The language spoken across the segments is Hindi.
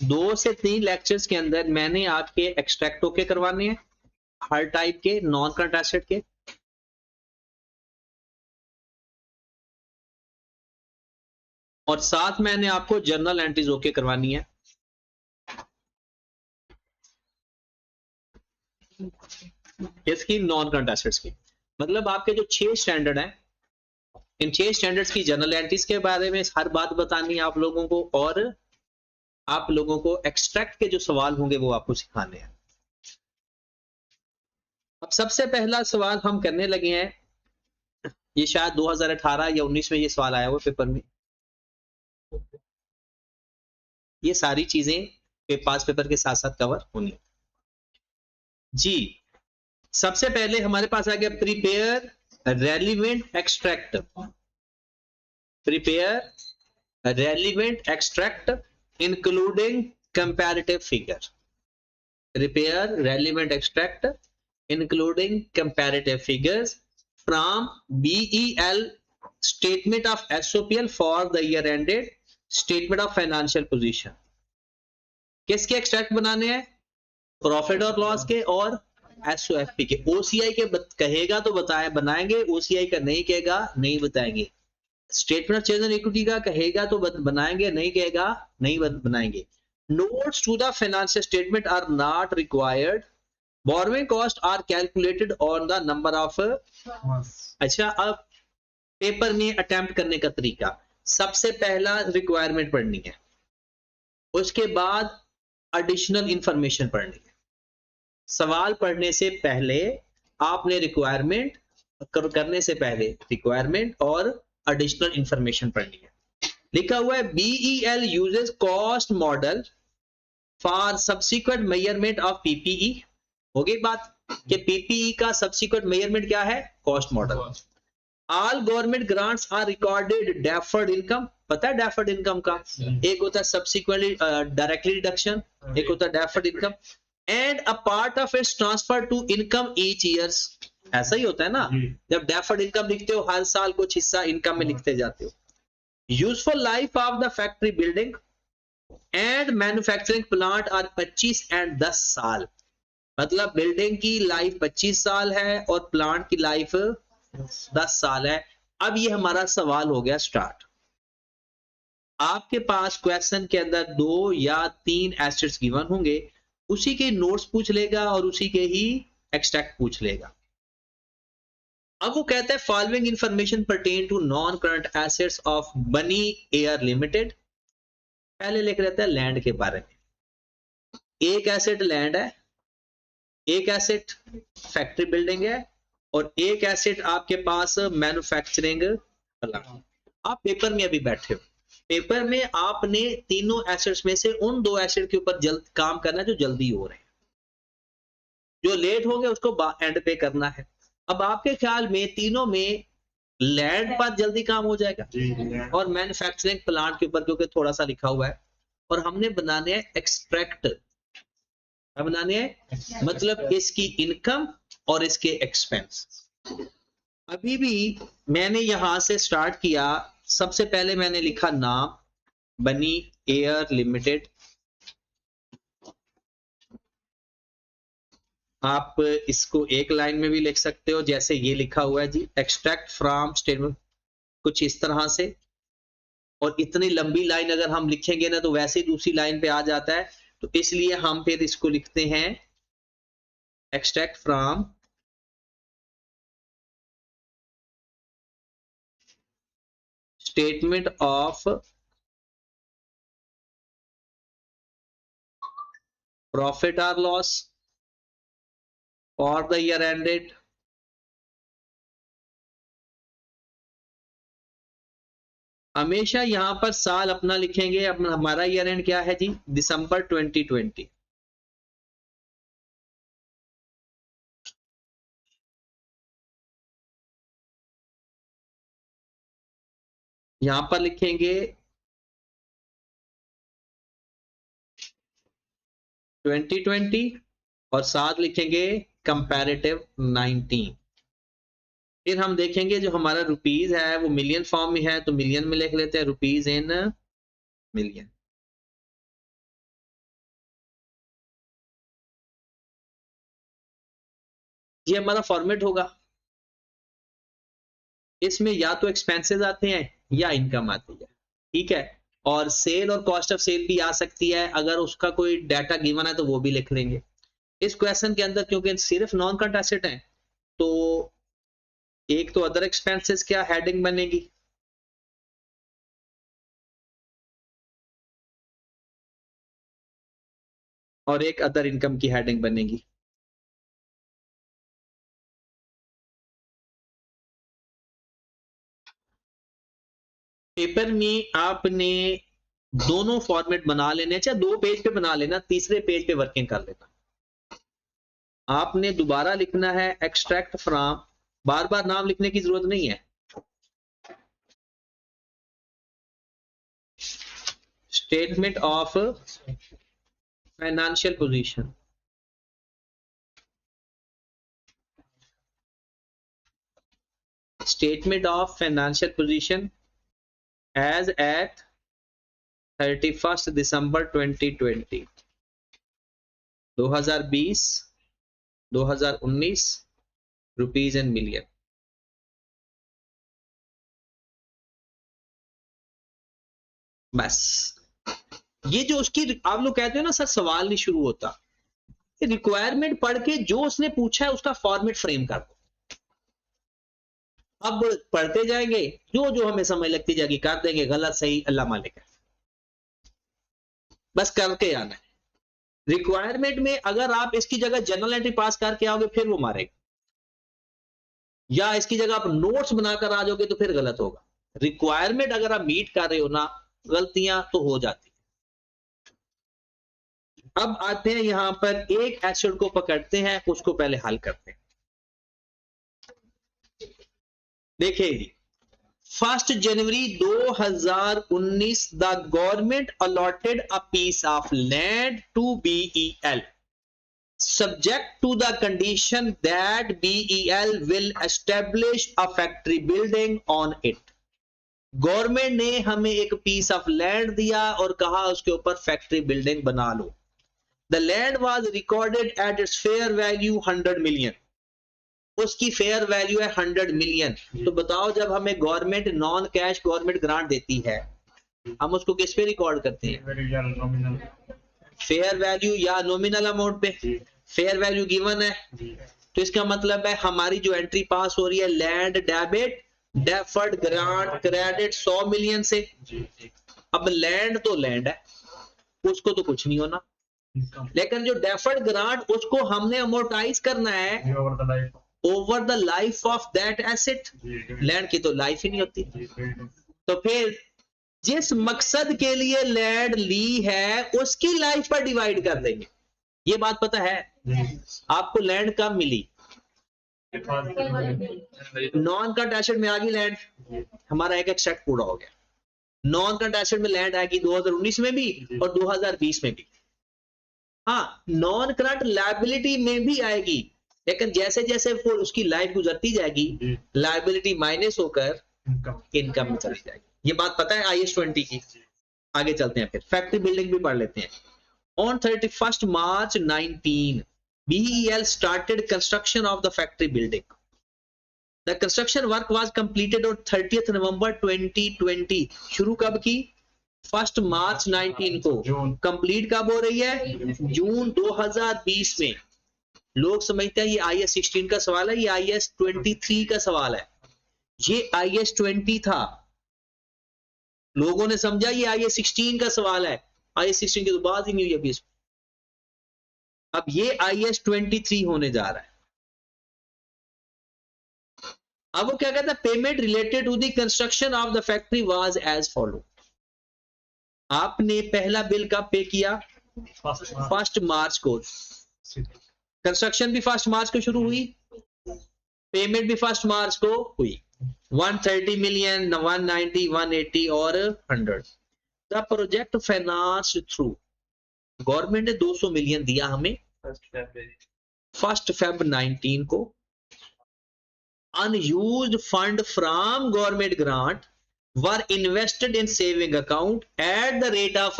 2 से 3 लेक्चर्स के अंदर मैंने आपके एक्सट्रैक्ट होके करवाने हैं, हर टाइप के, नॉन करंट एसेट के, और साथ मैंने आपको जर्नल एंट्रीज होके करवानी है। इसकी नॉन करंट एसेट्स की, मतलब आपके जो 6 स्टैंडर्ड हैं, इन 6 स्टैंडर्ड्स की जर्नल एंट्रीज के बारे में हर बात बतानी है आप लोगों को, और आप लोगों को एक्सट्रैक्ट के जो सवाल होंगे वो आपको सिखाने हैं। अब सबसे पहला सवाल हम करने लगे हैं, ये शायद 2018 या 19 में ये सवाल आया हुआ पेपर में। ये सारी चीजें पास पेपर के साथ साथ कवर होनी जी। सबसे पहले हमारे पास आ गया prepare relevant extract, prepare relevant extract including comparative figure, prepare relevant extract including comparative figures from BEL statement of SOPL for the year ended, statement of financial position. किसके एक्सट्रैक्ट बनाने हैं? प्रॉफिट और लॉस के और SOFP के। OCI के कहेगा तो बनाएंगे, OCI का नहीं कहेगा नहीं बताएंगे। Statement of change in equity का कहेगा तो बनाएंगे, नहीं कहेगा नहीं बनाएंगे। Notes to the financial statement are not required, borrowing cost are calculated on the number of. अच्छा, अब पेपर में अटेम्प्ट करने का तरीका, सबसे पहला रिक्वायरमेंट पढ़नी है, उसके बाद एडिशनल इंफॉर्मेशन पढ़नी है। सवाल पढ़ने से पहले आपने रिक्वायरमेंट करने से पहले रिक्वायरमेंट और एडिशनल इंफॉर्मेशन पढ़नी है। लिखा हुआ है BEL uses cost model for subsequent measurement of PPE। हो गई बात कि PPE का सब्सिक्वेंट मेजरमेंट क्या है? Cost model. All government grants are recorded deferred income. पता है डेफर्ड इनकम का? एक होता है सब्सिक्वेंटली डायरेक्टली डिडक्शन, एक होता है deferred income, and a part of its transfer to income each years. ऐसा ही होता है ना, जब डेफर्ड इनकम लिखते हो हर साल कुछ हिस्सा इनकम में लिखते जाते हो। Useful life of the factory building and manufacturing plant are 25 and 10 साल। मतलब बिल्डिंग की लाइफ 25 साल है और प्लांट की लाइफ 10 साल है। अब ये हमारा सवाल हो गया स्टार्ट। आपके पास क्वेश्चन के अंदर 2 या 3 एसेट्स गिवन होंगे, उसी के नोट्स पूछ लेगा और उसी के ही एक्सट्रैक्ट पूछ लेगा। अब वो कहता है following information pertain to non current assets of बनी एयर लिमिटेड। पहले लिख लेते हैं लैंड के बारे में। एक एसेट लैंड है, एक एसेट फैक्ट्री बिल्डिंग है, और एक एसेट आपके पास मैन्युफैक्चरिंग प्लांट। आप पेपर में अभी बैठे हो, पेपर में आपने तीनों एसेट्स में से उन 2 एसेट के ऊपर जल्द काम करना है जो जल्दी हो रहे हैं, जो लेट होंगे उसको एंड पे करना है। अब आपके ख्याल में तीनों में लैंड पर जल्दी काम हो जाएगा और मैन्युफैक्चरिंग प्लांट के ऊपर क्योंकि थोड़ा सा लिखा हुआ है, और हमने बनाने हैं एक्सट्रैक्ट। बनाने हैं मतलब इसकी इनकम और इसके एक्सपेंस। अभी भी मैंने यहां से स्टार्ट किया, सबसे पहले मैंने लिखा नाम बनी एयर लिमिटेड। आप इसको एक लाइन में भी लिख सकते हो, जैसे ये लिखा हुआ है जी, एक्सट्रैक्ट फ्रॉम स्टेटमेंट, कुछ इस तरह से। और इतनी लंबी लाइन अगर हम लिखेंगे ना तो वैसे ही दूसरी लाइन पे आ जाता है, तो इसलिए हम फिर इसको लिखते हैं extract from statement of profit और loss for the year ended हमेशा यहां पर साल अपना लिखेंगे। अपना हमारा ईयर एंड क्या है जी? दिसंबर 2020। यहां पर लिखेंगे 2020 और साथ लिखेंगे कंपैरेटिव 19। फिर हम देखेंगे जो हमारा रुपीज है वो मिलियन फॉर्म में है, तो मिलियन में लिख लेते हैं, रुपीज इन मिलियन। ये हमारा फॉर्मेट होगा। इसमें या तो एक्सपेंसेस आते हैं या इनकम आती है, ठीक है। और सेल और कॉस्ट ऑफ सेल भी आ सकती है, अगर उसका कोई डाटा गिवन है तो वो भी लिख लेंगे। इस क्वेश्चन के अंदर क्योंकि सिर्फ नॉन करंट एसेट है, तो एक तो अदर एक्सपेंसेस क्या हेडिंग बनेगी, और एक अदर इनकम की हेडिंग बनेगी। पेपर में आपने दोनों फॉर्मेट बना लेने, चाहे 2 पेज पे बना लेना, तीसरे पेज पे वर्किंग कर लेना। आपने दोबारा लिखना है एक्सट्रैक्ट फ्रॉम, बार बार नाम लिखने की जरूरत नहीं है। Statement of financial position, statement of financial position as at 31 December 2020, 2020 2019 rupees and million. बस ये जो उसकी, आप लोग कहते हो ना सर सवाल नहीं शुरू होता, रिक्वायरमेंट पढ़ के जो उसने पूछा है उसका फॉर्मेट फ्रेम कर दो। अब पढ़ते जाएंगे, जो जो हमें समझ लगती जाएगी कर देंगे, गलत सही अल्लाह मालिक है, बस करके आना है। रिक्वायरमेंट में अगर आप इसकी जगह जनरल एंट्री पास करके आओगे फिर वो मारेगा, या इसकी जगह आप नोट्स बनाकर आ जाओगे तो फिर गलत होगा। रिक्वायरमेंट अगर आप मीट कर रहे हो ना, गलतियां तो हो जाती। अब आते हैं यहां पर एक एसिड को पकड़ते हैं, उसको पहले हल करते हैं। देखिए जी, 1 जनवरी 2019 the government allotted a piece of land to BEL subject to the condition that BEL will establish a factory building on it। Government ने हमें एक पीस ऑफ लैंड दिया और कहा उसके ऊपर फैक्ट्री बिल्डिंग बना लो। The land was recorded at its fair value 100 million, उसकी फेयर वैल्यू है 100 मिलियन। तो बताओ जब हमें government non cash government grant देती है, हम उसको किस पे रिकॉर्ड करते हैं? फेयर वैल्यू या नॉमिनल अमाउंट पे। फेयर वैल्यू गिवन है, तो इसका मतलब है हमारी जो एंट्री पास हो रही है land debit deferred grant credit 100 million से। अब लैंड तो लैंड है, उसको तो कुछ नहीं होना, लेकिन जो डेफर्ड ग्रांट उसको हमने अमोर्टाइज करना है over the life of that asset. Land की तो लाइफ ही नहीं होती। तो फिर जिस मकसद के लिए लैंड ली है उसकी लाइफ पर डिवाइड कर देंगे। ये बात पता है आपको? लैंड कब मिली? नॉन करंट एसेट में आ गई लैंड, हमारा एक एक्सट्रैक्ट पूरा हो गया। नॉन करंट एसेट में लैंड आएगी 2019 में भी और 2020 में भी। हाँ, नॉन करंट लायबिलिटी में भी आएगी, लेकिन जैसे जैसे वो उसकी लाइफ गुजरती जाएगी लायबिलिटी माइनस होकर इनकम में चली जाएगी। ये बात पता है IAS 20 की। आगे चलते हैं, फिर फैक्ट्री बिल्डिंग भी पढ़ लेते हैं। On 31 March 19 BEL started construction of the factory building. The construction work was completed on 30th November 2020। शुरू कब की? 1 मार्च 19 को। कंप्लीट कब हो रही है? जून 2020 में। लोग समझते हैं ये IAS 16 का सवाल है, ये IAS 23 का सवाल है। ये IAS 20 था, लोगों ने समझा ये IAS 16 का सवाल है। IAS 16 की तो बात ही नहीं हुई अभी। अब ये IAS 23 होने जा रहा है। अब वो क्या कहता है? Payment related to the construction of the factory was as follow. आपने पहला बिल कब पे किया? 1 मार्च को। कंस्ट्रक्शन भी 1 मार्च को शुरू हुई, पेमेंट भी 1 मार्च को हुई। 130 मिलियन, 190, 180 और 100। The project finance through, government ने 200 मिलियन दिया हमें 1 फेब 19 को। Unused fund from government grant were invested in saving account at the rate of,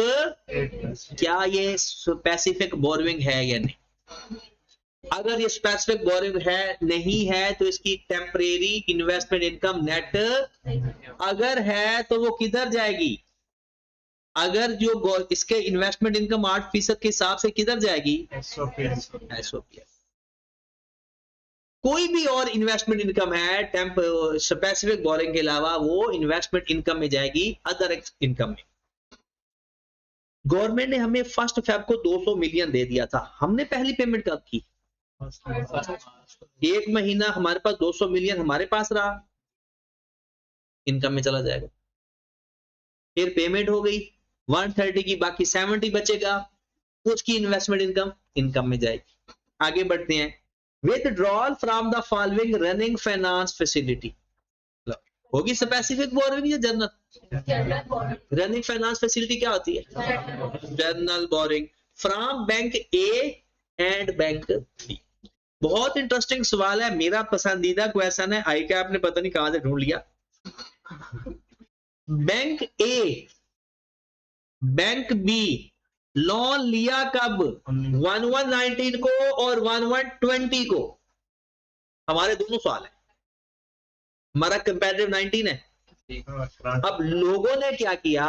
क्या ये स्पेसिफिक बोरोइंग है या नहीं? अगर ये स्पेसिफिक बोरिंग है नहीं है तो इसकी टेम्परेरी इन्वेस्टमेंट इनकम नेट, अगर है तो वो किधर जाएगी, अगर जो इसके इन्वेस्टमेंट इनकम 8% के हिसाब से किधर जाएगी, एसओपीएल। कोई भी और इन्वेस्टमेंट इनकम है स्पेसिफिक बोरिंग के अलावा वो इन्वेस्टमेंट इनकम में जाएगी, अदर इनकम में। गवर्नमेंट ने हमें 1 फेब को 200 मिलियन दे दिया था, हमने पहली पेमेंट कब की, 1 महीना हमारे पास 200 मिलियन हमारे पास रहा, इनकम में चला जाएगा। फिर पेमेंट हो गई 130 की, बाकी 70 बचेगा, उसकी इन्वेस्टमेंट इनकम में जाएगी। आगे बढ़ते हैं, withdrawal from the following running finance facility, होगी स्पेसिफिक बोरिंग या जनरल, रनिंग फाइनेंस फैसिलिटी क्या होती है, general borrowing from bank A and bank B. बहुत इंटरेस्टिंग सवाल है, मेरा पसंदीदा क्वेश्चन है, आई क्या आपने पता नहीं कहां से ढूंढ लिया। बैंक ए बैंक बी लोन लिया कब, 1119 को और 1120 को, हमारे दोनों सवाल है, हमारा कंपैरेटिव 19 है। अब लोगों ने क्या किया,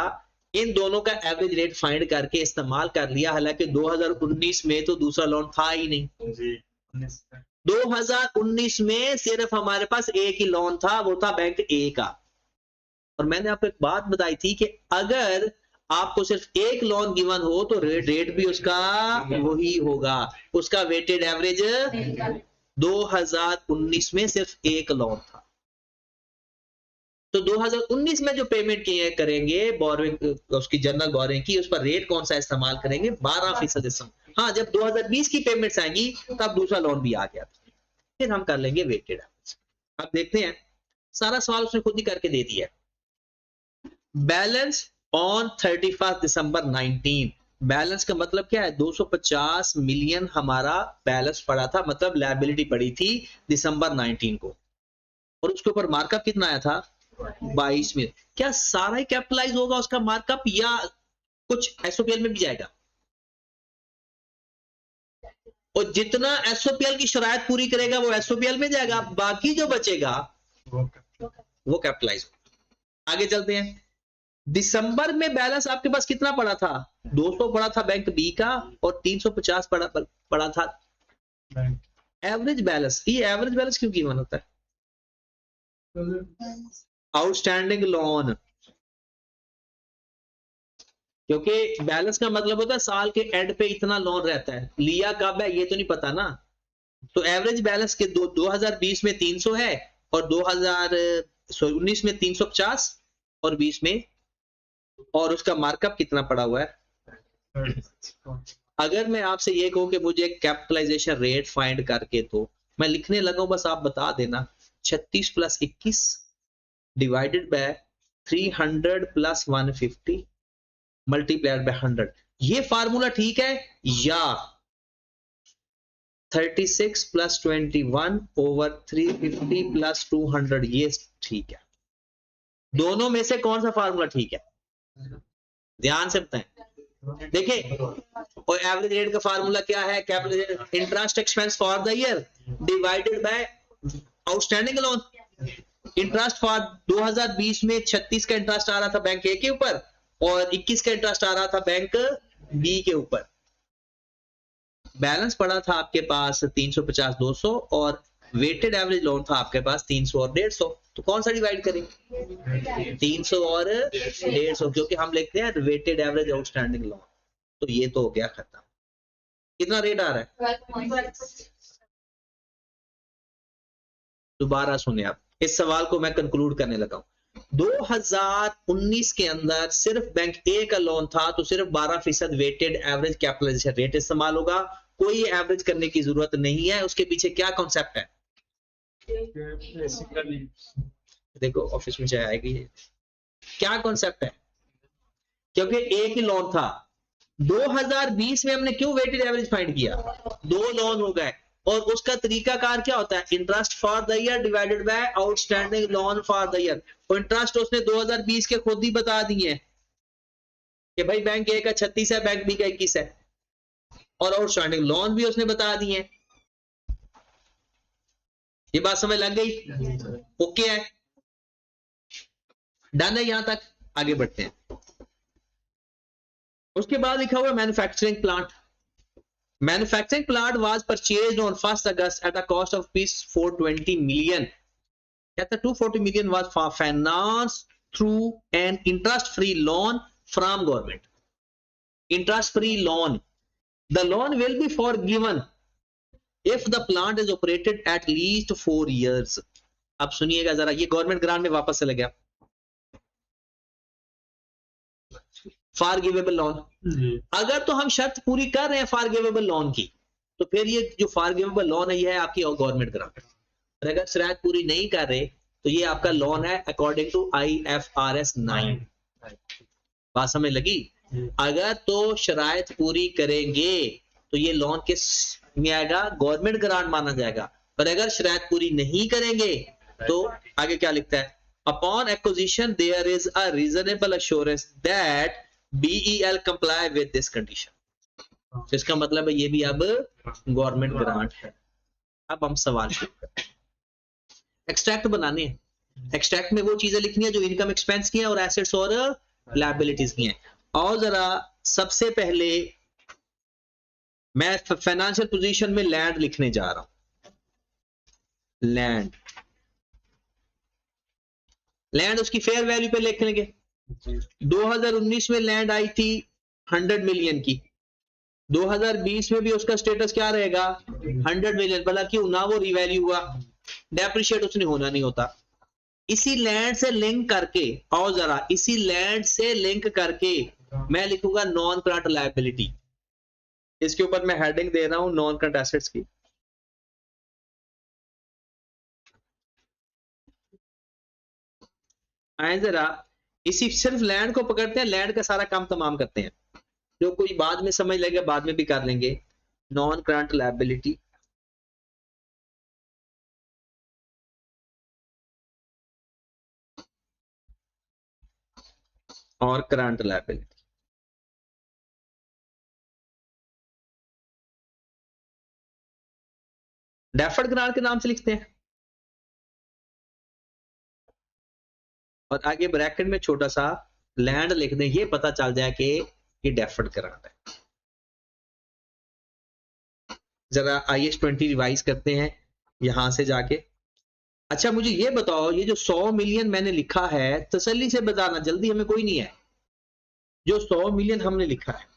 इन दोनों का एवरेज रेट फाइंड करके इस्तेमाल कर लिया, हालांकि 2019 में तो दूसरा लोन था ही नहीं। 2019 में सिर्फ हमारे पास एक ही लोन था, वो था बैंक ए का। और मैंने आपको एक बात बताई थी कि अगर आपको सिर्फ एक लोन गिवन हो तो रेट भी उसका वही होगा, उसका वेटेड एवरेज 2019 में सिर्फ एक लोन था। तो 2019 में जो पेमेंट किए करेंगे बोरिंग उसकी जनरल बोरिंग की, उस पर रेट कौन सा इस्तेमाल करेंगे, 12%। हाँ, जब 2020 की पेमेंट्स आएंगी तब दूसरा लोन भी आ गया, फिर हम कर लेंगे वेटेड एवरेज। अब देखते हैं, सारा सवाल उसने खुद ही करके दे दिया। बैलेंस ऑन 31 दिसंबर 19, बैलेंस का मतलब क्या है, 250 मिलियन हमारा बैलेंस पड़ा था, मतलब लायबिलिटी पड़ी थी दिसंबर 19 को, और उसके ऊपर मार्कअप कितना आया था, 22 में। क्या सारा ही कैपिटलाइज होगा उसका मार्कअप, या कुछ एसओपीएल में भी जाएगा, और जितना एसओपीएल की शरायत पूरी करेगा वो एसओपीएल में जाएगा, बाकी जो बचेगा वो कैपिटलाइज होगा। आगे चलते हैं, दिसंबर में बैलेंस आपके पास कितना पड़ा था, 200 पड़ा था बैंक बी का और 350 पड़ा था एवरेज बैलेंस। ये एवरेज बैलेंस क्यों गिवन होता है, आउटस्टैंडिंग लोन, क्योंकि बैलेंस का मतलब होता है साल के एंड पे इतना लोन रहता है, लिया कब है ये तो नहीं पता ना। तो एवरेज बैलेंस के 2020 में 300 है और 2019 में 350 और 20 में, और उसका मार्कअप कितना पड़ा हुआ है। अगर मैं आपसे ये कहूं कि मुझे कैपिटलाइजेशन रेट फाइंड करके, तो मैं लिखने लगा हूं, बस आप बता देना, 36 + 21 डिवाइडेड बाय 300 + 150 मल्टीप्लाइड बाय 100, ये फार्मूला ठीक है, या 36 + 21 / 350 + 200 ये ठीक है। दोनों में से कौन सा फार्मूला ठीक है, ध्यान से बताएं। देखिए, और एवरेज रेट का फार्मूला क्या है, capital interest expense for the year divided by outstanding loan. Interest for 2020 में 36 का इंटरेस्ट आ रहा था बैंक ए के ऊपर और 21 का इंटरेस्ट आ रहा था बैंक बी के ऊपर। बैलेंस पड़ा था आपके पास 350 200 और वेटेड एवरेज लोन था आपके पास 300 और 150, तो कौन सा डिवाइड करेंगे, 300 और 150, क्योंकि हम लिखते हैं वेटेड एवरेज आउटस्टैंडिंग लोन। तो ये तो हो गया खत्म। कितना रेट आ रहा है, दोबारा सुने आप, इस सवाल को मैं कंक्लूड करने लगा हूं। 2019 के अंदर सिर्फ बैंक ए का लोन था तो सिर्फ 12% वेटेड एवरेज कैपिटलाइजेशन रेट इस्तेमाल होगा, कोई एवरेज करने की जरूरत नहीं है। उसके पीछे क्या कॉन्सेप्ट है, देखो ऑफिस में चाहे आएगी, क्या कॉन्सेप्ट है, क्योंकि एक ही लोन था। 2020 में हमने क्यों वेटेड एवरेज फाइंड किया, 2 लोन हो गए, और उसका तरीकाकार क्या होता है, interest for the year divided by outstanding loan for the year. और इंटरेस्ट उसने 2020 के खुद ही बता दिए कि भाई बैंक ए का 36 है, बैंक बी का 21 है, और आउटस्टैंडिंग लोन भी उसने बता दिए। ये बात समझ लग गई? ओके है, डन है यहां तक? आगे बढ़ते हैं। उसके बाद लिखा हुआ manufacturing plant. Manufacturing plant was purchased on 1 August at a cost of ₹420 million. कहता 240 million was financed through an interest-free loan from government. Interest-free loan. The loan will be forgiven if the plant is operated at least 4 years. अब सुनिएगा जरा, ये गवर्नमेंट ग्रांट में वापस चला गया। फॉरगिवेबल लोन, अगर तो हम शर्त पूरी कर रहे हैं फॉरगिवेबल लोन की, तो फिर ये जो फॉरगिवेबल लोन है ये है आपकी गवर्नमेंट ग्रांट। और अगर शर्त पूरी नहीं कर रहे तो ये आपका लोन है अकॉर्डिंग टू IFRS 9। बात समझ लगी? अगर तो शराइत पूरी करेंगे तो ये लोन किस में आएगा? गवर्नमेंट ग्रांट माना जाएगा। पर अगर शराइत पूरी नहीं करेंगे तो आगे क्या लिखता है? Upon acquisition there is a reasonable assurance that BEL comply with this condition। इसका मतलब है ये भी अब गवर्नमेंट ग्रांट है। अब हम सवाल शुरू करते हैं। एक्सट्रैक्ट बनाने हैं। एक्सट्रैक्ट में वो चीजें लिखनी है जो इनकम एक्सपेंस की है और एसेट्स और लायबिलिटीज की हैं। और जरा सबसे पहले मैं फाइनेंशियल पोजीशन में लैंड लिखने जा रहा हूं। लैंड उसकी फेयर वैल्यू पे लिख लेंगे। 2019 में लैंड आई थी 100 मिलियन की, 2020 में भी उसका स्टेटस क्या रहेगा? 100 मिलियन। भला क्यों ना वो रिवैल्यू हुआ, डेप्रिशिएट उसने होना नहीं होता। इसी लैंड से लिंक करके, और जरा इसी लैंड से लिंक करके मैं लिखूंगा नॉन करंट लायबिलिटी। इसके ऊपर मैं हेडिंग दे रहा हूं नॉन करंट एसेट्स की। आए जरा इसी सिर्फ लैंड को पकड़ते हैं, लैंड का सारा काम तमाम करते हैं। जो कोई बाद में समझ लेगा बाद में भी कर लेंगे। नॉन करंट लायबिलिटी और करंट लायबिलिटी। डेफर्ड ग्रांट के नाम से लिखते हैं और आगे ब्रैकेट में छोटा सा लैंड लिख दें, ये पता चल जाए कि ये डेफर्ड ग्रांट है। जरा IAS 20 रिवाइज करते हैं यहां से जाके। अच्छा मुझे ये बताओ, ये जो 100 मिलियन मैंने लिखा है, तसल्ली से बताना, जल्दी हमें कोई नहीं है। जो 100 मिलियन हमने लिखा है,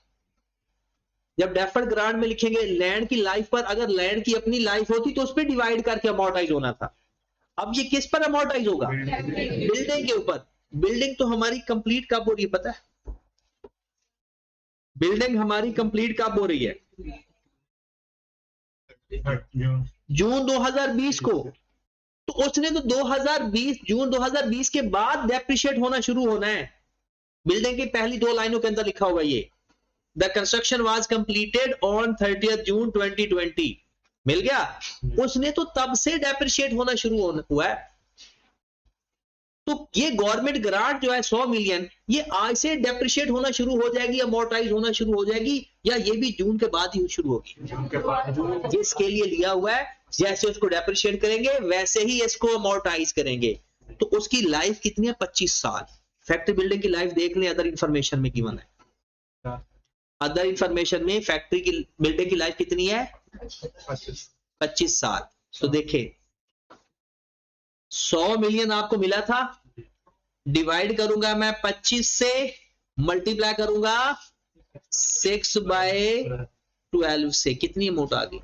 जब डेफर्ड ग्रांट में लिखेंगे लैंड की लाइफ पर, अगर लैंड की अपनी लाइफ होती तो उस पर डिवाइड करके अमोर्टाइज होना था। अब ये किस पर अमोर्टाइज होगा? बिल्डिंग के ऊपर। बिल्डिंग तो हमारी कंप्लीट कब हो रही है पता है? बिल्डिंग हमारी कंप्लीट कब हो रही है? जून 2020 को। तो उसने तो 2020 जून 2020 के बाद डेप्रिशिएट होना शुरू होना है। बिल्डिंग की पहली 2 लाइनों के अंदर लिखा होगा ये, the construction was completed on 30 जून 2020। मिल गया? उसने तो तब से डेप्रिशिएट होना शुरू हुआ है। तो ये गवर्नमेंट ग्रांट जो है 100 मिलियन, ये आज से डेप्रिशिएट होना शुरू हो जाएगी, अमोर्टाइज होना शुरू हो जाएगी, या ये भी जून के बाद ही शुरू होगी? जिसके लिए लिया हुआ है, जैसे उसको डेप्रिशिएट करेंगे वैसे ही इसको अमोर्टाइज करेंगे। तो उसकी लाइफ कितनी है? 25 साल। फैक्ट्री बिल्डिंग की लाइफ देख लें, अदर इंफॉर्मेशन में गिवन है। अदर इंफॉर्मेशन में फैक्ट्री की बिल्डिंग की लाइफ कितनी है? 25 साल। तो देखें 100 मिलियन आपको मिला था, डिवाइड करूंगा मैं 25 से, मल्टीप्लाई करूंगा 6/12 से, कितनी अमाउंट आ गई?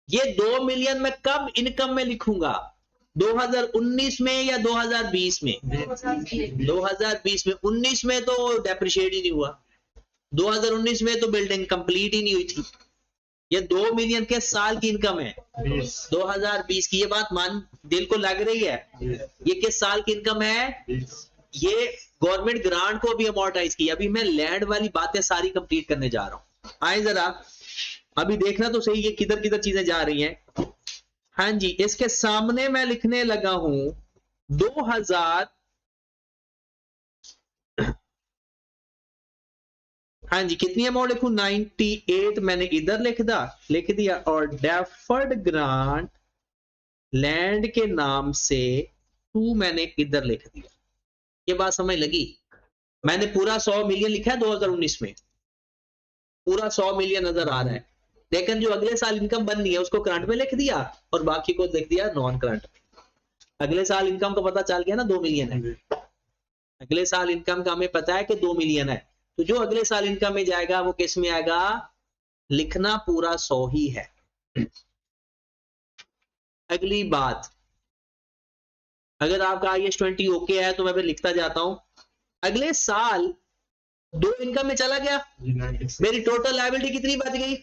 ये 2 मिलियन मैं कब इनकम में लिखूंगा? 2019 में या 2020 में? 2020 में। 19 में तो डेप्रिशिएट ही नहीं हुआ, 2019 में तो बिल्डिंग कंप्लीट ही नहीं हुई थी। ये 2 मिलियन के साल की इनकम है 2020 की। ये बात मान दिल को लग रही है? ये किस साल की इनकम है? ये गवर्नमेंट ग्रांट को भी अमोर्टाइज की। अभी मैं लैंड वाली बातें सारी कंप्लीट करने जा रहा हूं। आए जरा अभी देखना तो सही ये किधर किधर चीजें जा रही हैं। हाँ जी, इसके सामने मैं लिखने लगा हूं 2000, हाँ जी कितनी अमाउंट लिखूं? 98 मैंने इधर लिख दिया, और डेफर्ड ग्रांट लैंड के नाम से 2 मैंने इधर लिख दिया। ये बात समझ लगी? मैंने पूरा 100 मिलियन लिखा है 2019 में, पूरा 100 मिलियन नजर आ रहा है, लेकिन जो अगले साल इनकम बननी है उसको करंट में लिख दिया और बाकी को लिख दिया नॉन करंट। अगले साल इनकम का पता चल गया ना 2 मिलियन है, अगले साल इनकम का हमें पता है कि 2 मिलियन है, तो जो अगले साल इनकम में जाएगा वो किस में आएगा? लिखना पूरा 100 ही है। अगली बात, अगर आपका IS20 ओके है तो मैं फिर लिखता जाता हूं। अगले साल 2 इनकम में चला गया, मेरी टोटल लायबिलिटी कितनी बढ़ गई?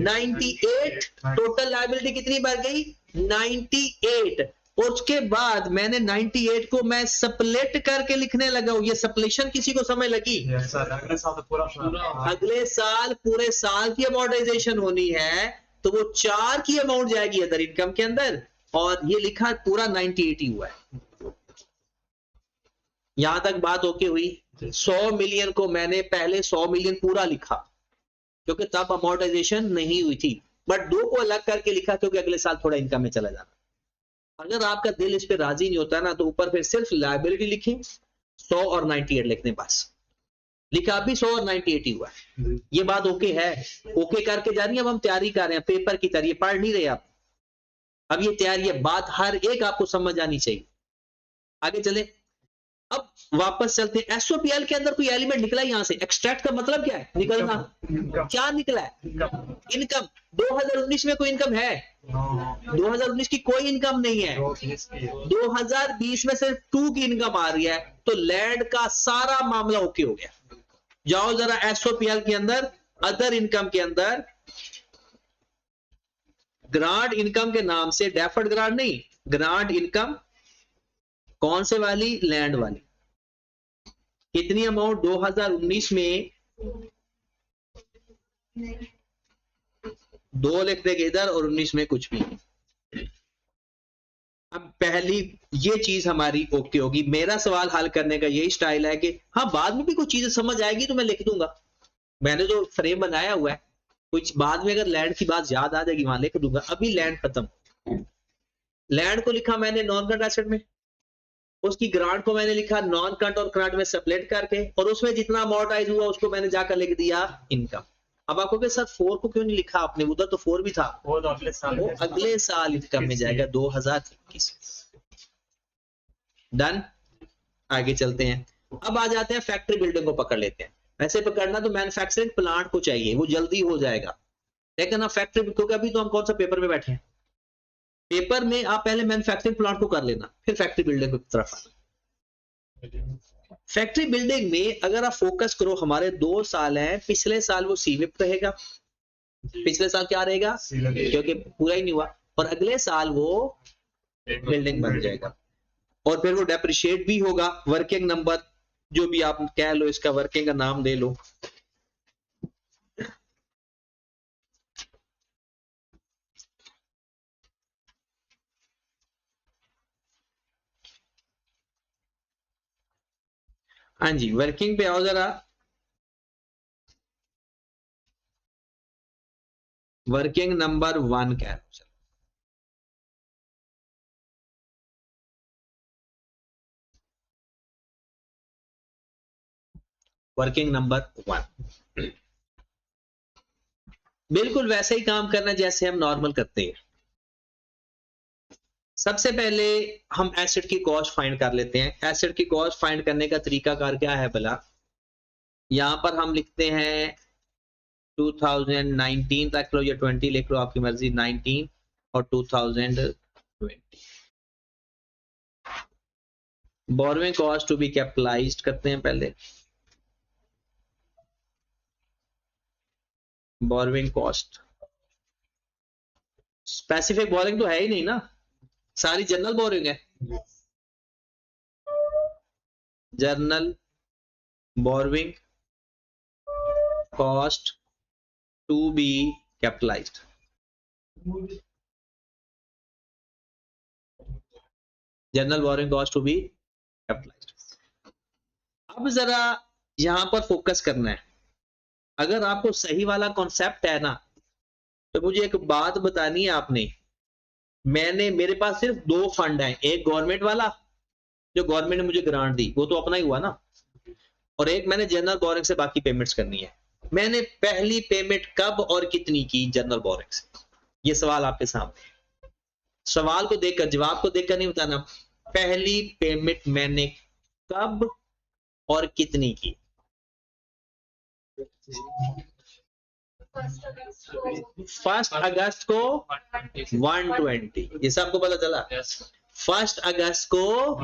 98। टोटल लायबिलिटी कितनी बढ़ गई? 98। और उसके बाद मैंने 98 को मैं स्प्लिट करके लिखने लगा हूं। ये स्प्लिशन किसी को समझ लगी? अगले साल पूरे साल की अमोर्टाइजेशन होनी है तो वो 4 की अमाउंट जाएगी अदर इनकम के अंदर, और ये लिखा पूरा 98 ही हुआ है। यहां तक बात ओके हुई? 100 मिलियन को मैंने पहले 100 मिलियन पूरा लिखा क्योंकि तब अमोर्टाइजेशन नहीं हुई थी, बट 2 को अलग करके लिखा क्योंकि अगले साल थोड़ा इनकम में चला जाना। अगर आपका दिल इस पे राजी नहीं होता ना तो ऊपर फिर सिर्फ लायबिलिटी लिखें, 100 और 98 लिखने, बस। लिखा भी 100 और 98 ही हुआ है। ये बात ओके है? ओके करके जा रही है। अब हम तैयारी कर रहे हैं पेपर की तरह, पढ़ नहीं रहे आप, अब ये तैयारी है। बात हर एक आपको समझ आनी चाहिए। आगे चले, अब वापस चलते हैं। एसओपीएल के अंदर कोई एलिमेंट निकला यहां से, एक्सट्रैक्ट का मतलब क्या है? निकलना। क्या निकला है? इनकम। 2019 में कोई इनकम है? 2019 की कोई इनकम नहीं है। 2020 में सिर्फ 2 की इनकम आ रही है, तो लैंड का सारा मामला ओके हो गया। जाओ जरा एसओपीएल के अंदर, अदर इनकम के अंदर, ग्रांट इनकम के नाम से, डेफर्ड ग्रांट नहीं, ग्रांट इनकम। कौन से वाली? लैंड वाली। कितनी अमाउंट 2019 में? 2 लिख देंगे इधर और 19 में कुछ भी। अब पहली ये चीज हमारी ओके होगी। मेरा सवाल हल करने का यही स्टाइल है कि हाँ बाद में भी कुछ चीजें समझ आएगी तो मैं लिख दूंगा, मैंने जो फ्रेम बनाया हुआ है, कुछ बाद में अगर लैंड की बात याद आ जाएगी वहां लिख दूंगा। अभी लैंड खत्म। लैंड को लिखा मैंने नॉन करंट एसेट में, उसकी ग्रांट को मैंने लिखा नॉन करंट और करंट में सेपरेट करके, और उसमें जितना अमोर्टाइज हुआ उसको मैंने जाकर लिख दिया इनकम। अब आपको के सर 4 को क्यों नहीं लिखा आपने? उधर तो 4 भी था। वो अगले साल इनकम में जाएगा 2021। डन। आगे चलते हैं। अब आ जाते हैं फैक्ट्री बिल्डिंग को पकड़ लेते हैं। वैसे पकड़ना तो मैन्युफैक्चरिंग प्लांट को चाहिए, वो जल्दी हो जाएगा, लेकिन अब फैक्ट्री, क्योंकि अभी तो हम कौन सा पेपर में बैठे हैं, पेपर में आप पहले मैन्युफैक्चरिंग प्लांट को कर लेना, फिर फैक्ट्री बिल्डिंग की तरफ आना। फैक्ट्री बिल्डिंग में अगर आप फोकस करो, हमारे 2 साल हैं, पिछले साल वो सीविप रहेगा, पिछले साल क्या रहेगा क्योंकि पूरा ही नहीं हुआ, और अगले साल वो बिल्डिंग बन जाएगा, और फिर वो डेप्रिशिएट भी होगा। वर्किंग नंबर जो भी आप कह लो, इसका वर्किंग का नाम दे लो। हाँ जी, वर्किंग पे आओ जरा। वर्किंग नंबर 1 कह लो। वर्किंग नंबर 1 बिल्कुल वैसे ही काम करना जैसे हम नॉर्मल करते हैं। सबसे पहले हम एसेट की कॉस्ट फाइंड कर लेते हैं। एसेट की कॉस्ट फाइंड करने का तरीका कार क्या है भला? यहां पर हम लिखते हैं 2019 तक लो या 20 लिख लो, आपकी मर्जी, 19 और 2020। Borrowing cost to be capitalised करते हैं पहले। बोरोइंग कॉस्ट, स्पेसिफिक बोरोइंग तो है ही नहीं ना, सारी जनरल बोरोइंग है। General borrowing cost to be capitalised. General borrowing cost to be capitalised. अब जरा यहां पर फोकस करना है। अगर आपको सही वाला कॉन्सेप्ट है ना, तो मुझे एक बात बतानी है आपने मेरे पास सिर्फ दो फंड हैं, एक गवर्नमेंट वाला जो गवर्नमेंट ने मुझे ग्रांट दी, वो तो अपना ही हुआ ना, और एक मैंने जनरल बोरिंग से बाकी पेमेंट्स करनी है। मैंने पहली पेमेंट कब और कितनी की जनरल बोरिंग से, ये सवाल आपके सामने। सवाल को देखकर, जवाब को देखकर नहीं बताना, पहली पेमेंट मैंने कब और कितनी की। फर्स्ट अगस्त को 120, ये सबको पता चला। फर्स्ट अगस्त को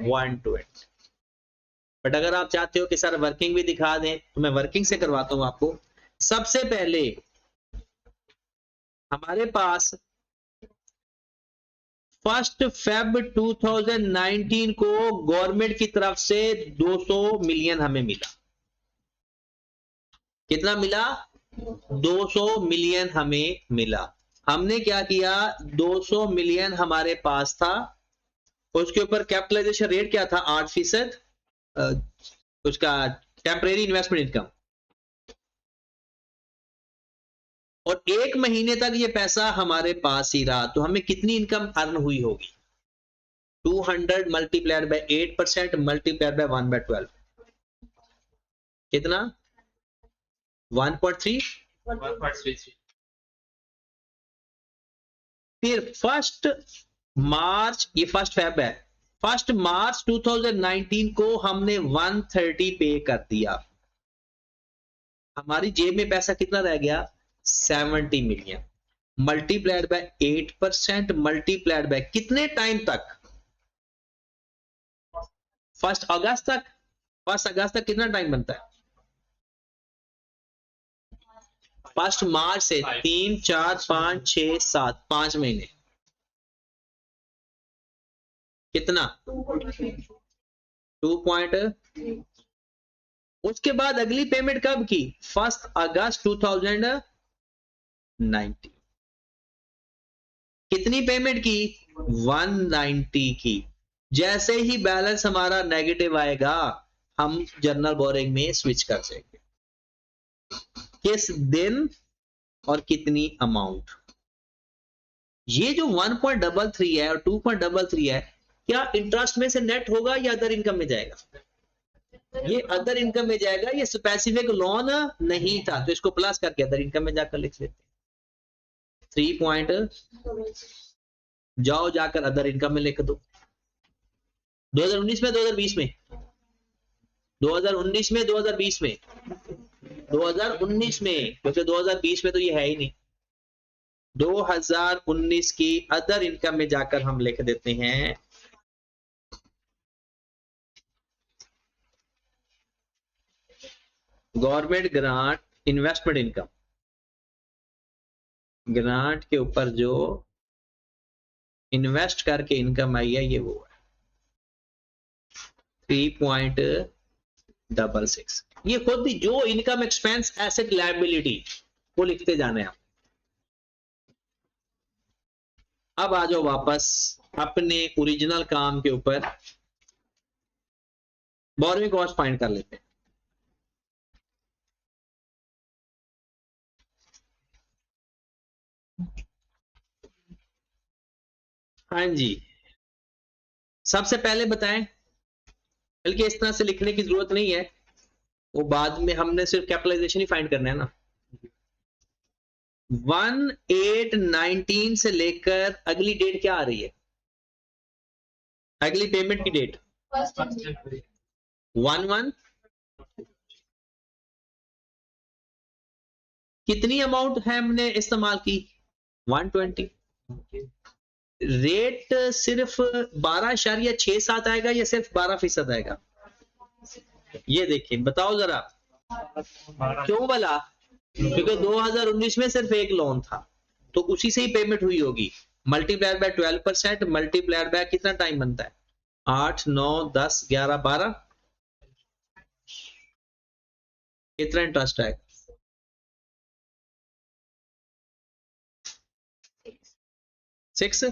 120। बट अगर आप चाहते हो कि सर वर्किंग भी दिखा दें तो मैं वर्किंग से करवाता हूं आपको। सबसे पहले हमारे पास 1 Feb 2019 को गवर्नमेंट की तरफ से 200 मिलियन हमें मिला। कितना मिला? 200 मिलियन हमें मिला। हमने क्या किया, 200 मिलियन हमारे पास था, उसके ऊपर कैपिटलाइजेशन रेट क्या था? 8%, उसका टेम्परेरी इन्वेस्टमेंट इनकम, और 1 महीने तक ये पैसा हमारे पास ही रहा, तो हमें कितनी इनकम अर्न हुई होगी? 200 मल्टीप्लाइड बाय 8% मल्टीप्लाइड बाय 1/12, कितना? 1.3। फिर 1 मार्च, ये 1 फेब है, 1 मार्च 2019 को हमने 130 पे कर दिया। हमारी जेब में पैसा कितना रह गया? 70 million multiplied by 8% multiplied by कितने टाइम तक? 1 अगस्त तक। 1 अगस्त तक कितना टाइम बनता है? 1 मार्च से 3, 4, 5, 6, 7, 5 महीने। कितना? 2. उसके बाद अगली पेमेंट कब की? 1 अगस्त 2019। कितनी पेमेंट की? 190 की। जैसे ही बैलेंस हमारा नेगेटिव आएगा हम जनरल बोरिंग में स्विच कर देंगे। किस दिन और कितनी अमाउंट? ये जो 1.33 है और 2.33 है, क्या इंटरेस्ट में से नेट होगा या अदर इनकम में जाएगा? ये अदर इनकम में जाएगा, ये स्पेसिफिक लोन नहीं था, तो इसको प्लस करके अदर इनकम में जाकर लिख लेते हैं। 3 जाओ जाकर अदर इनकम में लिख दो। 2019 में 2020 में 2019 में 2020 में 2019 में, क्योंकि 2020 में तो ये है ही नहीं। 2019 की अदर इनकम में जाकर हम लिख देते हैं government grant investment income. Grant के ऊपर जो इन्वेस्ट करके इनकम आई है ये वो है 3.66। ये खुद भी जो इनकम एक्सपेंस एसेट लायबिलिटी वो लिखते जाने हैं। अब आ जाओ वापस अपने ओरिजिनल काम के ऊपर, बोरोइंग कॉस्ट फाइंड कर लेते हैं। हाँ जी, सबसे पहले बताएं, बल्कि इस तरह से लिखने की जरूरत नहीं है, वो बाद में हमने सिर्फ कैपिटलाइजेशन ही फाइंड करना है ना। 1/8/19 से लेकर अगली डेट क्या आ रही है? अगली पेमेंट की डेट 1/1। कितनी अमाउंट है हमने इस्तेमाल की? 120। रेट सिर्फ 12.67 आएगा या सिर्फ 12% आएगा? ये देखिए, बताओ जरा क्यों बोला? क्योंकि 2019 में सिर्फ एक लोन था, तो उसी से ही पेमेंट हुई होगी। मल्टीप्लाइड बाय 12% मल्टीप्लाइड बाय कितना टाइम बनता है? 8, 9, 10, 11, 12। कितना इंटरेस्ट आएगा? 6।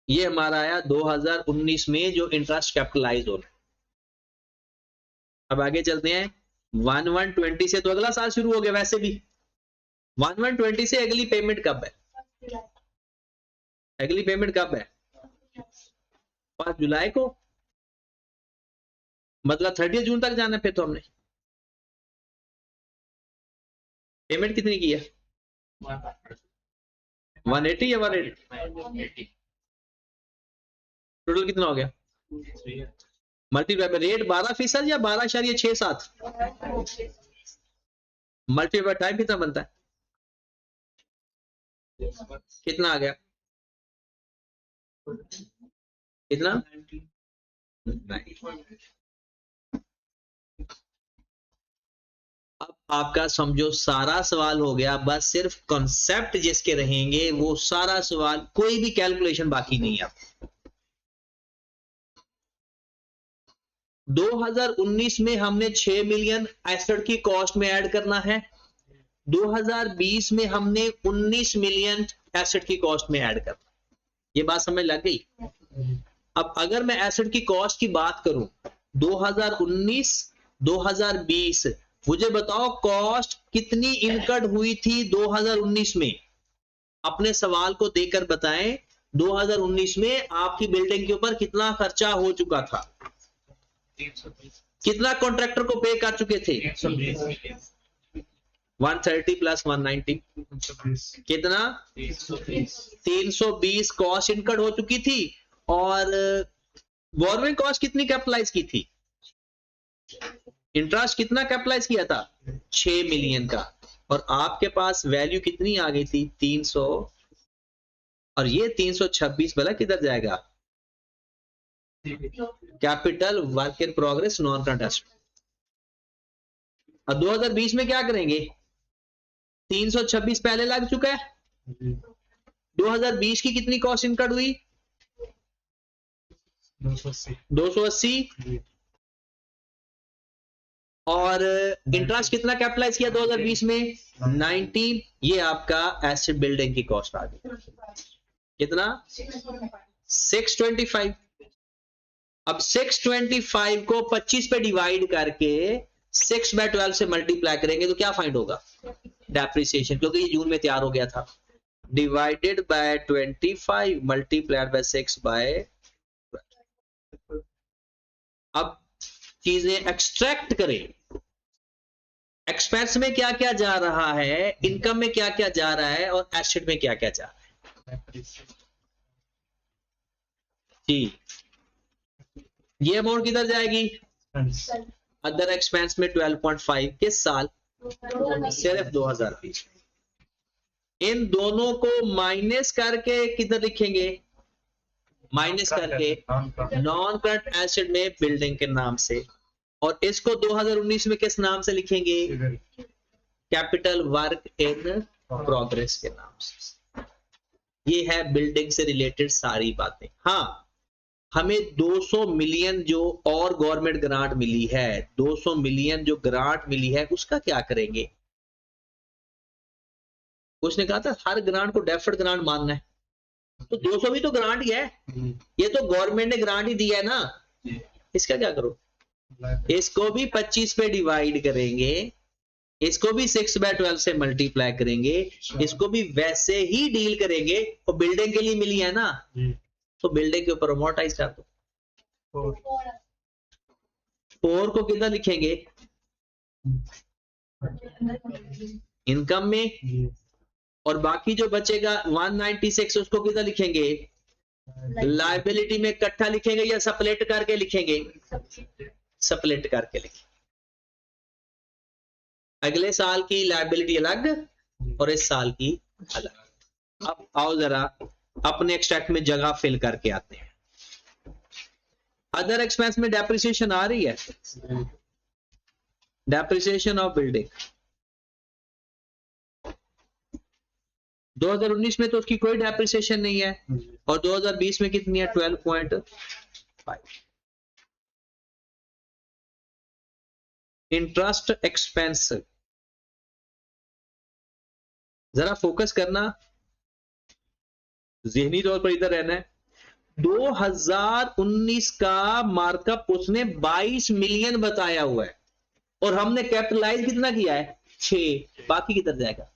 ये हमारा आया 2019 में जो इंटरेस्ट कैपिटलाइज हो रहा है। अब आगे चलते हैं। 1/1/20 से तो अगला साल शुरू हो गया, वैसे भी 1/1/20 से अगली पेमेंट कब है? अगली पेमेंट कब है? 5 जुलाई को, मतलब 30 जून तक जाना है। फिर तो हमने पेमेंट कितनी की है? 180 या 180? टोटल कितना हो गया? मल्टीप्लाई बाय रेट 12% या 12.67? मल्टीप्लाई बाय टाइम कितना बनता है? कितना आ गया? कितना? 90। अब आपका समझो सारा सवाल हो गया, बस सिर्फ कॉन्सेप्ट जिसके रहेंगे वो सारा सवाल, कोई भी कैलकुलेशन बाकी नहीं है। 2019 में हमने 6 मिलियन एसेट की कॉस्ट में ऐड करना है, 2020 में हमने 19 मिलियन एसेट की कॉस्ट में ऐड करना। ये बात समझ लग गई? अब अगर मैं एसेट की कॉस्ट की बात करूं 2019 2020, मुझे बताओ कॉस्ट कितनी इनकर्ड हुई थी 2019 में? अपने सवाल को देकर बताएं 2019 में आपकी बिल्डिंग के ऊपर कितना खर्चा हो चुका था, कितना कॉन्ट्रैक्टर को पे कर चुके थे? 130 प्लस 190 कितना? 320 कॉस्ट इनकर्ड हो चुकी थी। और गवर्नमेंट कॉस्ट कितनी कैपिटलाइज की थी? इंटरेस्ट कितना कैपिटलाइज किया था? 6 मिलियन का। और आपके पास वैल्यू कितनी आ गई थी? 300। और ये 326 भला किधर जाएगा? Capital work in progress non current asset. और 2020 में क्या करेंगे? 326 पहले लग चुका है। 2020 की कितनी कॉस्ट इनकर्ड हुई? 280। और इंटरेस्ट कितना कैपिटलाइज किया 2020 में? 19। ये आपका एसेट बिल्डिंग की कॉस्ट आ गई। कितना? 625। अब 625 को 25 पे डिवाइड करके 6/12 से मल्टीप्लाई करेंगे तो क्या फाइंड होगा? डेप्रिसिएशन, क्योंकि ये जून में तैयार हो गया था। Divided by 25 multiplied by 6/12। अब चीजें एक्सट्रैक्ट करें। एक्सपेंस में क्या क्या जा रहा है, इनकम में क्या क्या जा रहा है, और एसेट में क्या क्या जा रहा है जी। ये अमाउंट किधर जाएगी? अदर एक्सपेंस में 12.5। किस साल? सिर्फ 2020। इन दोनों को माइनस करके किधर लिखेंगे? माइनस करके नॉन करंट एसेट में बिल्डिंग के नाम से। और इसको 2019 में किस नाम से लिखेंगे? कैपिटल वर्क इन प्रोग्रेस के नाम से। ये है बिल्डिंग से रिलेटेड सारी बातें। हाँ, हमें 200 मिलियन जो और गवर्नमेंट ग्रांट मिली है, 200 मिलियन जो ग्रांट मिली है उसका क्या करेंगे? उसने कहा था हर ग्रांट को डेफर्ड ग्रांट मानना है, तो 200 भी तो ग्रांट ही है। ये तो गवर्नमेंट ने ग्रांट ही दिया है ना, इसका क्या करो? इसको भी 25 पे डिवाइड करेंगे, इसको भी 6/12 से मल्टीप्लाई करेंगे, इसको भी वैसे ही डील करेंगे। और बिल्डिंग के लिए मिली है ना, तो बिल्डिंग के ऊपर अमोर्टाइज कर दो। 4 को कितना लिखेंगे? इनकम में। और बाकी जो बचेगा 196 उसको कितना लिखेंगे? लायबिलिटी में। इकट्ठा लिखेंगे या सप्लेट करके लिखेंगे? सप्लेट करके लिखेंगे। अगले साल की लायबिलिटी अलग और इस साल की अलग। अब आओ जरा अपने एक्सट्रैक्ट में जगह फिल करके आते हैं। अदर एक्सपेंस में डेप्रिसिएशन आ रही है, डेप्रिसिएशन ऑफ बिल्डिंग। 2019 में तो उसकी कोई डेप्रिसिएशन नहीं है, और 2020 में कितनी है? 12.5। इंटरेस्ट एक्सपेंस, जरा फोकस करना, ज़हनी तौर पर इधर रहना है। 2019 का मार्कअप उसने 22 मिलियन बताया हुआ है, और हमने कैपिटलाइज कितना किया है? 6। बाकी किधर जाएगा?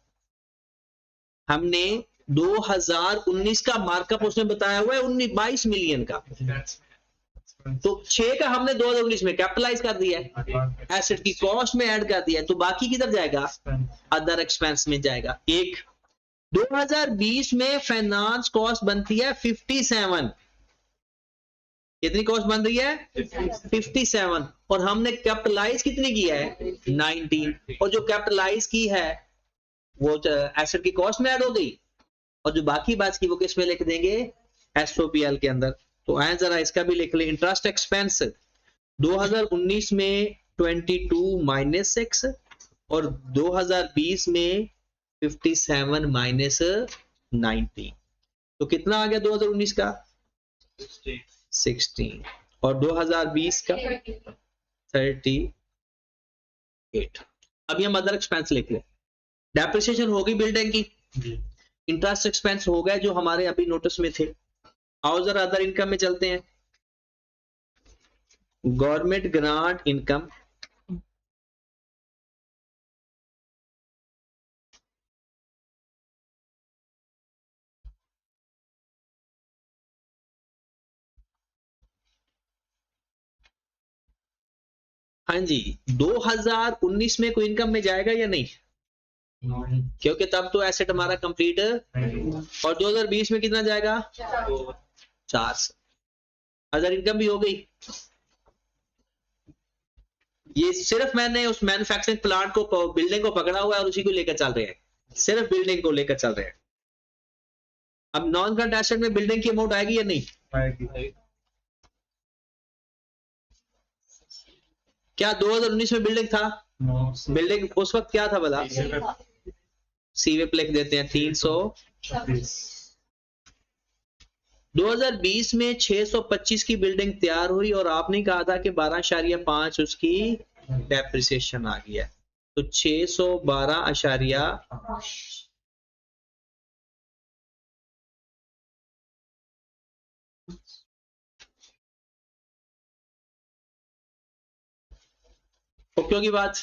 हमने 2019 का मार्कअप उसने बताया हुआ है 22 मिलियन का, तो 6 का हमने 2019 में कैपिटलाइज कर दिया है, एसेट की कॉस्ट में ऐड कर दिया है, तो बाकी किधर जाएगा? अदर एक्सपेंस में जाएगा। एक 2020 में फाइनेंस कॉस्ट बनती है 57, कितनी कॉस्ट बन रही है? 57, और हमने कैपिटलाइज कितनी की है? 19, और जो कैपिटलाइज की है वो एसेट की कॉस्ट में ऐड हो गई, और जो बाकी बात की वो किस में लिख देंगे? एसओपीएल के अंदर। तो आए जरा इसका भी लिख ले, इंटरेस्ट एक्सपेंस 2019 में 22 माइनस 6 और 2020 में 57 माइनस 19, तो कितना आ गया 2019 का? 16, और 2020 का 38। अब हम अदर एक्सपेंस लिख ले। डेप्रिसिएशन होगी बिल्डिंग की, इंटरेस्ट एक्सपेंस हो गए जो हमारे अभी नोटिस में थे। आओ जरा अदर इनकम में चलते हैं। गवर्नमेंट ग्रांट इनकम, हाँ जी, 2019 में कोई इनकम में जाएगा या नहीं? क्योंकि तब तो एसेट हमारा कंप्लीट, और 2020 में कितना जाएगा? 400। अदर इनकम भी हो गई। ये सिर्फ मैंने उस मैन्युफैक्चरिंग प्लांट को, बिल्डिंग को पकड़ा हुआ है और उसी को लेकर चल रहे हैं, सिर्फ बिल्डिंग को लेकर चल रहे हैं। अब नॉन करंट एसेट में बिल्डिंग की अमाउंट आएगी या नहीं आएगी? क्या 2019 में बिल्डिंग था? बिल्डिंग उस वक्त क्या था बता? सीवेप लिख देते हैं 326। 2020 में 625 की बिल्डिंग तैयार हुई और आपने कहा था कि 12.5 उसकी डेप्रिसिएशन आ गया, तो 612.5 ओके की बात।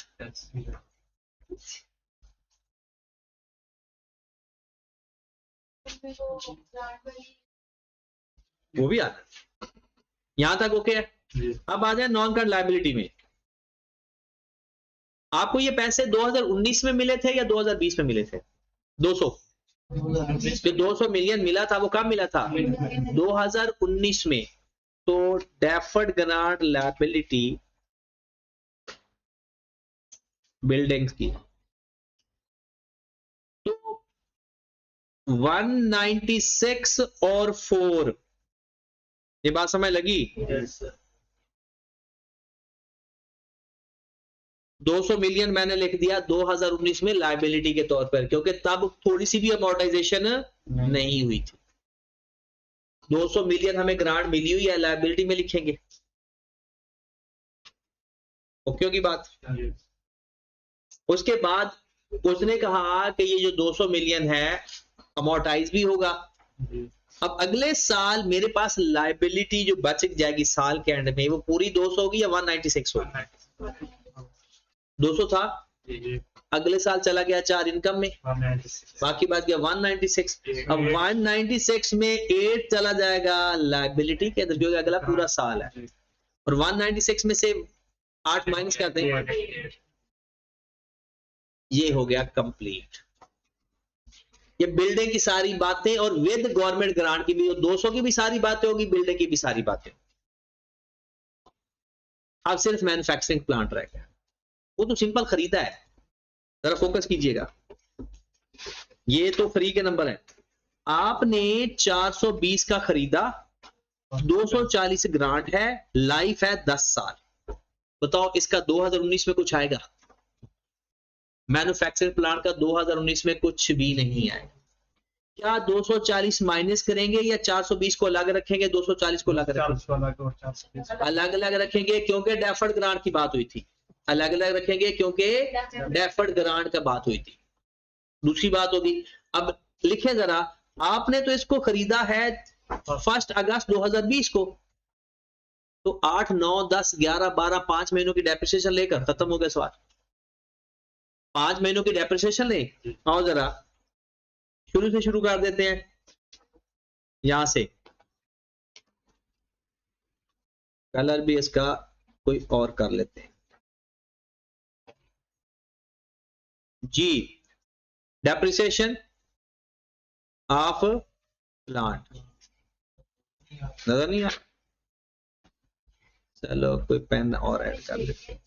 वो भी आता है, यहां तक ओके है। अब आ जाए नॉन करंट लायबिलिटी में। आपको ये पैसे 2019 में मिले थे या 2020 में मिले थे? 200, जो 200 मिलियन मिला था वो कब मिला था? 2019 में। तो डेफर्ड ग्रांट लायबिलिटी बिल्डिंग्स की तो 196 और 4, ये बात समझ लगी? 200 मिलियन मैंने लिख दिया 2019 में लायबिलिटी के तौर पर, क्योंकि तब थोड़ी सी भी अमोर्टाइजेशन नहीं हुई थी। 200 मिलियन हमें ग्रांट मिली हुई है, लायबिलिटी में लिखेंगे। ओके की बात। उसके बाद उसने कहा कि ये जो 200 मिलियन है अमोर्टाइज भी होगा। अब अगले साल मेरे पास लायबिलिटी जो बच जाएगी साल के एंड में, वो पूरी 200 होगी या 196 होगी? 200 था, अगले साल चला गया 4 इनकम में, बाकी बात गया 196। अब 196 में 8 चला जाएगा लायबिलिटी के अंदर, क्योंकि अगला पूरा साल है, और 196 में से 8 माइनस करते हैं, ये हो गया कंप्लीट। ये बिल्डिंग की सारी बातें और विद गवर्नमेंट ग्रांट की भी, 200 की भी सारी बातें होगी, बिल्डिंग की भी सारी बातें। अब सिर्फ मैन्युफैक्चरिंग प्लांट रह गया, वो तो सिंपल खरीदा है, जरा फोकस कीजिएगा। ये तो फ्री के नंबर है। आपने 420 का खरीदा, 240 ग्रांट है, लाइफ है 10 साल। बताओ इसका 2019 में कुछ आएगा? मैन्युफैक्चरिंग प्लांट का 2019 में कुछ भी नहीं आएगा। क्या 240 माइनस करेंगे या 420 को अलग रखेंगे? 240 को अलग रखेंगे, अलग अलग रखेंगे क्योंकि डेफर्ड ग्रांट की बात हुई थी। अलग अलग रखेंगे क्योंकि डेफर्ड ग्रांट का बात हुई थी। दूसरी बात होगी, अब लिखें जरा, आपने तो इसको खरीदा है 1 अगस्त 2020 को, तो 8, 9, 10, 11, 12, 5 महीनों की डेप्रिसिएशन लेकर खत्म हो गया सवाल। 5 महीनों की डेप्रिसिएशन ले आओ जरा, शुरू से शुरू कर देते हैं, यहां से कलर भी इसका कोई और कर लेते हैं जी। डेप्रिसिएशन ऑफ प्लांट नजर नहीं आ, चलो कोई पेन और ऐड कर लेते हैं।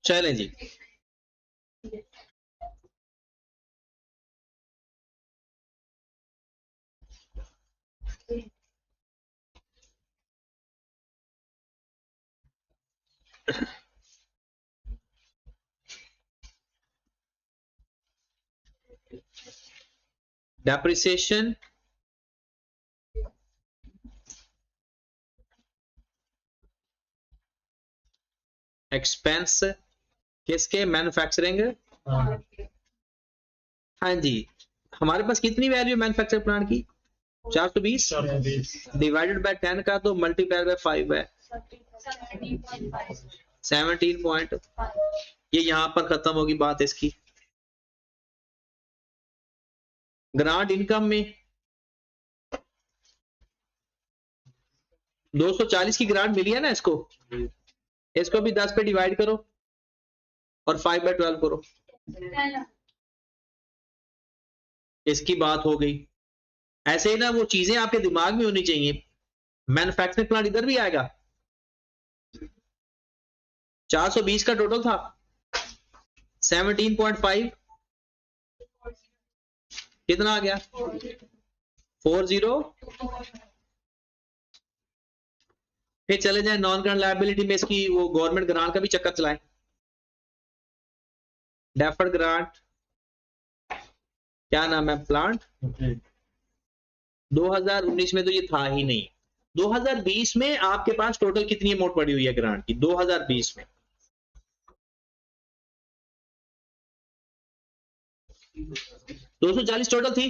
चलें जी, डेप्रिसिएशन एक्सपेंस किसके, मैन्युफैक्चरिंग। हाँ जी, हमारे पास कितनी वैल्यू है मैन्युफैक्चरिंग प्लांट की, 420 डिवाइडेड बाय 10 का तो मल्टीप्लाई बाय 5 है 17 पॉइंट। ये यहां पर खत्म होगी बात इसकी। ग्रांट इनकम में 240 की ग्रांट मिली है ना, इसको भी 10 पे डिवाइड करो और 5 बाय 12 करो, इसकी बात हो गई। ऐसे ही ना वो चीजें आपके दिमाग में होनी चाहिए। मैन्युफैक्चरिंग प्लांट इधर भी आएगा, 420 का टोटल था, 17.5 कितना आ गया 40। फिर चले जाए नॉन करंट लायबिलिटी में, इसकी वो गवर्नमेंट ग्रांट का भी चक्कर चलाएं। डेफर्ड ग्रांट क्या नाम है, प्लांट 2019 में तो ये था ही नहीं। 2020 में आपके पास टोटल कितनी अमाउंट पड़ी हुई है ग्रांट की 2020 में, 240 टोटल थी,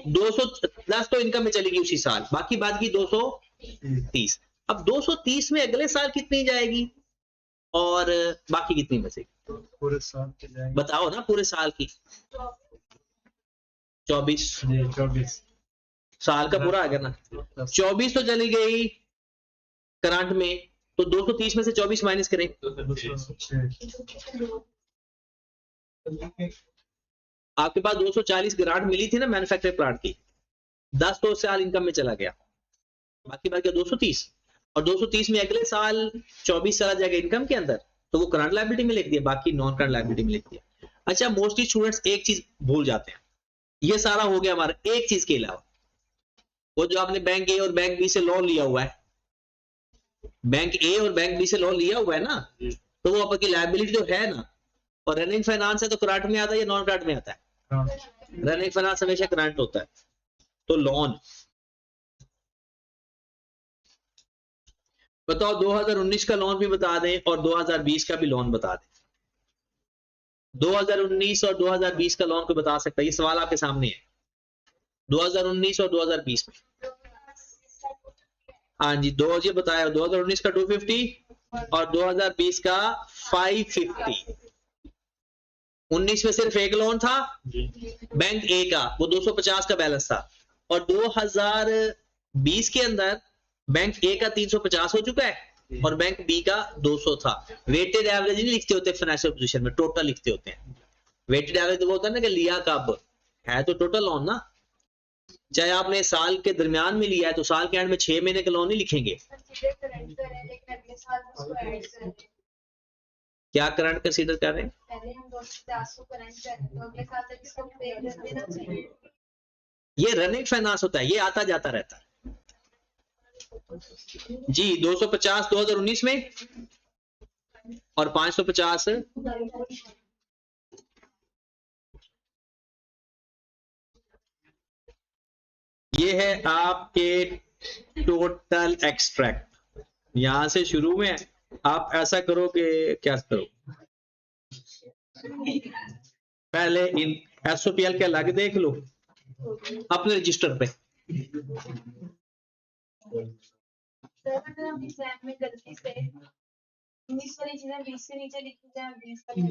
210 तो इनकम में चलेगी उसी साल, बाकी बात की 230। अब 230 में अगले साल कितनी जाएगी और बाकी कितनी बचेगी, पूरे साल की जाएगी, बताओ ना, पूरे साल की 24 साल का पूरा आ गया ना, 24 तो चली गई करंट में, तो 230 में से 24 माइनस करें, आपके पास 240 ग्रांट मिली थी ना मैन्युफैक्चरिंग प्लांट की, 10 तो साल इनकम में चला गया, बाकी बाकी 230, और 230 में अगले साल 24 चला जाएगा इनकम के अंदर, तो वो करंट लायबिलिटी में लिख दिया, बाकी नॉन करंट लायबिलिटी में लिख दिया। अच्छा, मोस्टली स्टूडेंट्स एक चीज भूल जाते हैं, ये सारा हो गया हमारा, एक चीज के अलावा वो जो आपने बैंक ए और बैंक बी से लोन लिया हुआ है, बैंक ए और बैंक बी से लोन लिया हुआ है ना, तो वो आपकी लायबिलिटी जो है ना, और रनिंग फाइनेंस है तो करंट में आता है या नॉन करंट में आता है, रनिंग फाइनेंस हमेशा करंट होता है। तो लोन बताओ, 2019 का लोन भी बता दें और 2020 का भी लोन बता दें, 2019 और 2020 का लोन कोई बता सकता है, ये सवाल आपके सामने है, 2019 और 2020 में। हाँ जी, दो ये बताया, 2019 का 250 और 2020 का 550। 19 में सिर्फ एक लोन था बैंक ए का, वो 250 का बैलेंस था, और 2020 के अंदर बैंक ए का 350 हो चुका है और बैंक बी का 200 था। वेटेड एवरेज नहीं लिखते होते फाइनेंशियल पोजीशन में, टोटल लिखते होते हैं। वेटेड एवरेज वो होता है ना कि लिया कब है, तो टोटल लोन ना, चाहे आपने साल के दरमियान में लिया है तो साल के एंड में 6 महीने का लोन नहीं लिखेंगे। क्या करंट कंसीडर कर रहे हैं, ये रनिंग फाइनेंस होता है, ये आता जाता रहता है जी। 250 2019 में और 550 ये है आपके टोटल एक्सट्रैक्ट। यहां से शुरू में आप ऐसा करो कि क्या करो, पहले इन एसओपीएल के अलग देख लो अपने रजिस्टर पे, 19 वाली चीजें 20 से नीचे लिखी जाए 20 वाली